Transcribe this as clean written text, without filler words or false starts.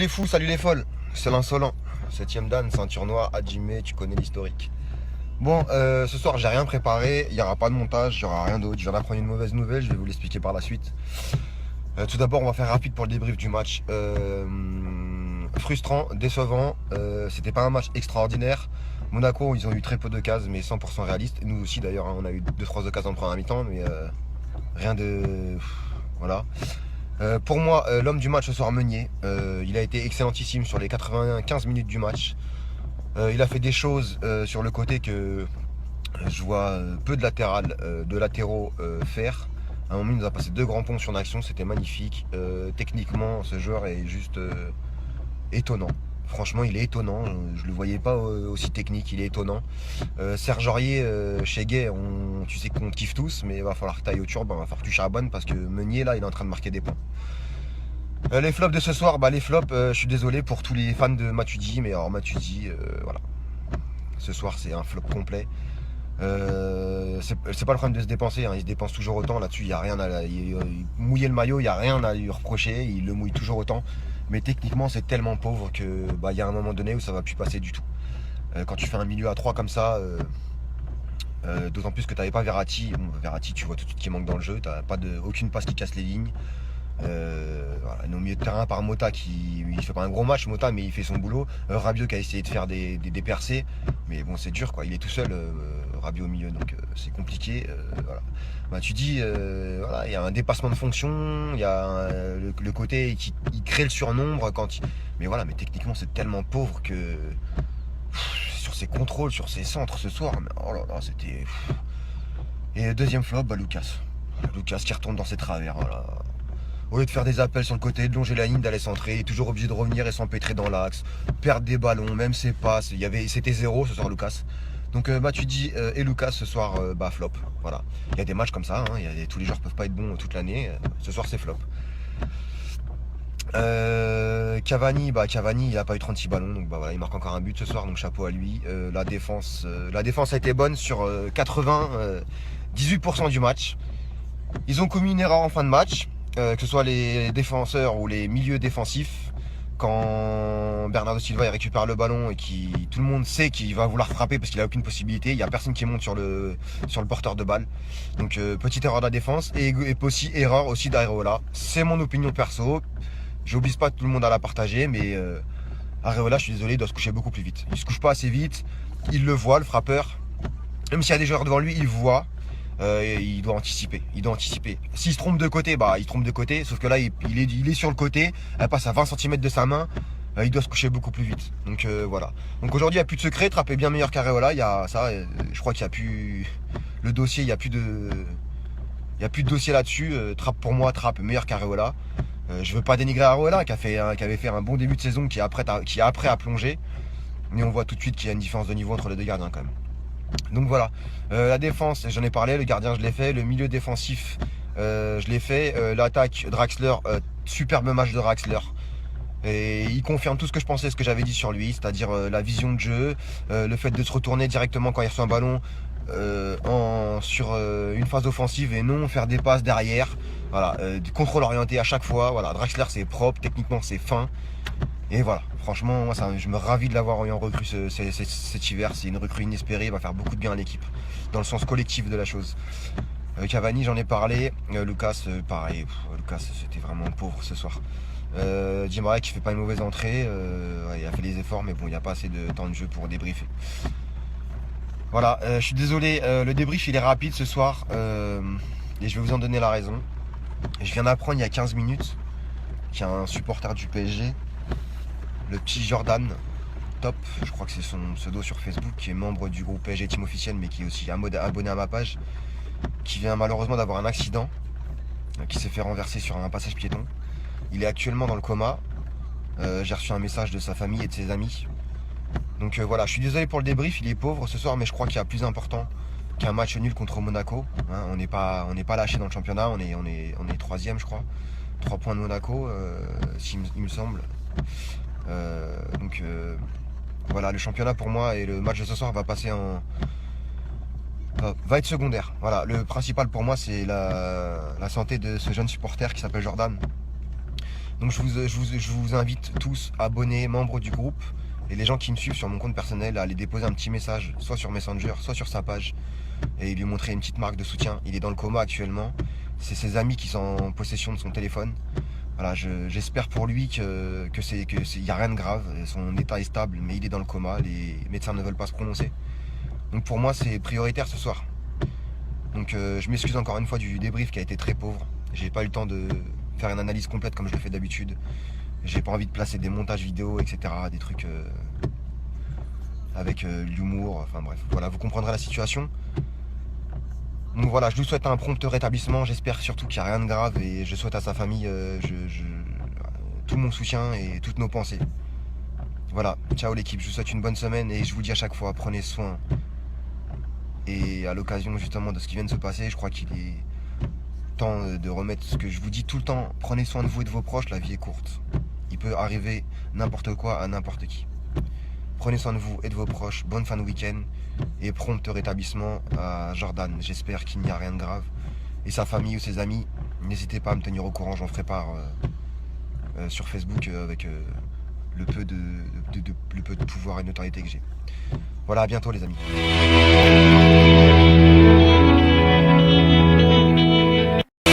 les fous, salut les folles, c'est l'insolent. 7ème dan, ceinture noire, Hajime, tu connais l'historique. Bon, ce soir j'ai rien préparé, il n'y aura pas de montage, il n'y aura rien d'autre. Je viens d'apprendre une mauvaise nouvelle, je vais vous l'expliquer par la suite. Tout d'abord, on va faire rapide pour le débrief du match. Frustrant, décevant, c'était pas un match extraordinaire. Monaco, ils ont eu très peu d'occasions, mais 100% réaliste. Et nous aussi d'ailleurs, hein, on a eu 2-3 occasions en première mi-temps, mais rien de... Voilà. Pour moi, l'homme du match ce soir, Meunier. Il a été excellentissime sur les 95 minutes du match. Il a fait des choses sur le côté que je vois peu de latéraux faire. À un moment, il nous a passé 2 grands ponts sur une action, c'était magnifique. Techniquement, ce joueur est juste étonnant. Franchement, il est étonnant. Je ne le voyais pas aussi technique, il est étonnant. Serge Aurier, chez Gay, tu sais qu'on kiffe tous, mais il va falloir que tu ailles au turb, il va falloir que tu charbonnes parce que Meunier, là, il est en train de marquer des points. Les flops de ce soir, les flops, je suis désolé pour tous les fans de Matuidi, mais alors Matuidi, voilà. Ce soir, c'est un flop complet. C'est pas le problème de se dépenser, hein. Il se dépense toujours autant. Là-dessus, il n'y a rien à mouiller le maillot, il n'y a rien à lui reprocher. Il le mouille toujours autant. Mais techniquement, c'est tellement pauvre que il y a un moment donné où ça va plus passer du tout. Quand tu fais un milieu à 3 comme ça, d'autant plus que tu n'avais pas Verratti. Bon, Verratti, tu vois tout de suite qu'il manque dans le jeu. Tu n'as aucune passe qui casse les lignes. Voilà, au milieu de terrain par Mota il fait pas un gros match Mota, mais il fait son boulot. Rabiot qui a essayé de faire des percées, mais bon, c'est dur quoi, il est tout seul, Rabiot au milieu, donc c'est compliqué. Voilà. Tu dis voilà, il y a un dépassement de fonction, il y a le côté il crée le surnombre mais voilà, mais techniquement c'est tellement pauvre que sur ses contrôles, sur ses centres ce soir, mais oh là là, c'était. Et deuxième flop, Lucas qui retourne dans ses travers, voilà. Au lieu de faire des appels sur le côté, de longer la ligne, d'aller centrer, il est toujours obligé de revenir et s'empêtrer dans l'axe, perdre des ballons, même ses passes. C'était 0 ce soir, Lucas. Donc Matuidi et Lucas ce soir, flop. Voilà. Il y a des matchs comme ça, hein, tous les joueurs peuvent pas être bons toute l'année. Ce soir, c'est flop. Cavani, il n'a pas eu 36 ballons, donc voilà, il marque encore un but ce soir, donc chapeau à lui. La défense a été bonne sur 18% du match. Ils ont commis une erreur en fin de match. Que ce soit les défenseurs ou les milieux défensifs, quand Bernardo Silva récupère le ballon et tout le monde sait qu'il va vouloir frapper parce qu'il n'a aucune possibilité, il n'y a personne qui monte sur le porteur de balle. Donc petite erreur de la défense et aussi erreur aussi d'Areola. C'est mon opinion perso, j'oblige pas tout le monde à la partager, mais Areola, je suis désolé, il doit se coucher beaucoup plus vite. Il se couche pas assez vite, il le voit, le frappeur. Même s'il y a des joueurs devant lui, il voit. Il doit anticiper. S'il se trompe de côté, il se trompe de côté. Sauf que là, il est sur le côté. Elle passe à 20 cm de sa main. Il doit se coucher beaucoup plus vite. Donc voilà. Donc aujourd'hui, il n'y a plus de secret. Trapp est bien meilleur qu'Areola. Il y a ça. Je crois qu'il n'y a plus le dossier. Il n'y a plus de dossier là-dessus. Trapp pour moi, Trapp meilleur qu'Areola. Je veux pas dénigrer Areola qui avait fait un bon début de saison, qui après a plongé. Mais on voit tout de suite qu'il y a une différence de niveau entre les deux gardiens quand même. Donc voilà, la défense, j'en ai parlé, le gardien je l'ai fait, le milieu défensif je l'ai fait, l'attaque Draxler, superbe match de Draxler. Et il confirme tout ce que je pensais, ce que j'avais dit sur lui, c'est-à-dire la vision de jeu, le fait de se retourner directement quand il reçoit un ballon sur une phase offensive et non faire des passes derrière. Voilà, du contrôle orienté à chaque fois. Voilà, Draxler c'est propre, techniquement c'est fin. Et voilà, franchement, moi, je me ravis de l'avoir eu en recrue cet hiver. C'est une recrue inespérée, il va faire beaucoup de bien à l'équipe, dans le sens collectif de la chose. Cavani, j'en ai parlé. Lucas, pareil. Lucas, c'était vraiment pauvre ce soir. Di Maria qui fait pas une mauvaise entrée. Il a fait les efforts, mais bon, il n'y a pas assez de temps de jeu pour débriefer. Voilà, je suis désolé, le débrief il est rapide ce soir. Et je vais vous en donner la raison. Je viens d'apprendre il y a 15 minutes qu'il y a un supporter du PSG, le petit Jordan, top, je crois que c'est son pseudo sur Facebook, qui est membre du groupe PSG Team Officiel, mais qui est aussi abonné à ma page, qui vient malheureusement d'avoir un accident, qui s'est fait renverser sur un passage piéton. Il est actuellement dans le coma. J'ai reçu un message de sa famille et de ses amis. Donc voilà, je suis désolé pour le débrief, il est pauvre ce soir, mais je crois qu'il y a plus important qu'un match nul contre Monaco. Hein, on n'est pas lâché dans le championnat, on est 3ème je crois. 3 points de Monaco, il me semble. Voilà, le championnat pour moi et le match de ce soir va être secondaire. Voilà, le principal pour moi c'est la santé de ce jeune supporter qui s'appelle Jordan. Donc je vous invite tous, abonnés, membres du groupe, et les gens qui me suivent sur mon compte personnel, à aller déposer un petit message, soit sur Messenger, soit sur sa page, et lui montrer une petite marque de soutien. Il est dans le coma actuellement. C'est ses amis qui sont en possession de son téléphone. Voilà, j'espère pour lui qu'il n'y a rien de grave, son état est stable, mais il est dans le coma, les médecins ne veulent pas se prononcer. Donc pour moi, c'est prioritaire ce soir. Donc je m'excuse encore une fois du débrief qui a été très pauvre. J'ai pas eu le temps de faire une analyse complète comme je le fais d'habitude. J'ai pas envie de placer des montages vidéo, etc. Des trucs avec l'humour, enfin bref. Voilà, vous comprendrez la situation. Donc voilà, je lui souhaite un prompt rétablissement. J'espère surtout qu'il n'y a rien de grave et je souhaite à sa famille tout mon soutien et toutes nos pensées. Voilà, ciao l'équipe, je vous souhaite une bonne semaine et je vous dis à chaque fois, prenez soin. Et à l'occasion justement de ce qui vient de se passer, je crois qu'il est temps de remettre ce que je vous dis tout le temps. Prenez soin de vous et de vos proches, la vie est courte. Il peut arriver n'importe quoi à n'importe qui. Prenez soin de vous et de vos proches, bonne fin de week-end et prompt rétablissement à Jordan. J'espère qu'il n'y a rien de grave. Et sa famille ou ses amis, n'hésitez pas à me tenir au courant, j'en ferai part sur Facebook avec le peu de pouvoir et de notoriété que j'ai. Voilà, à bientôt les amis.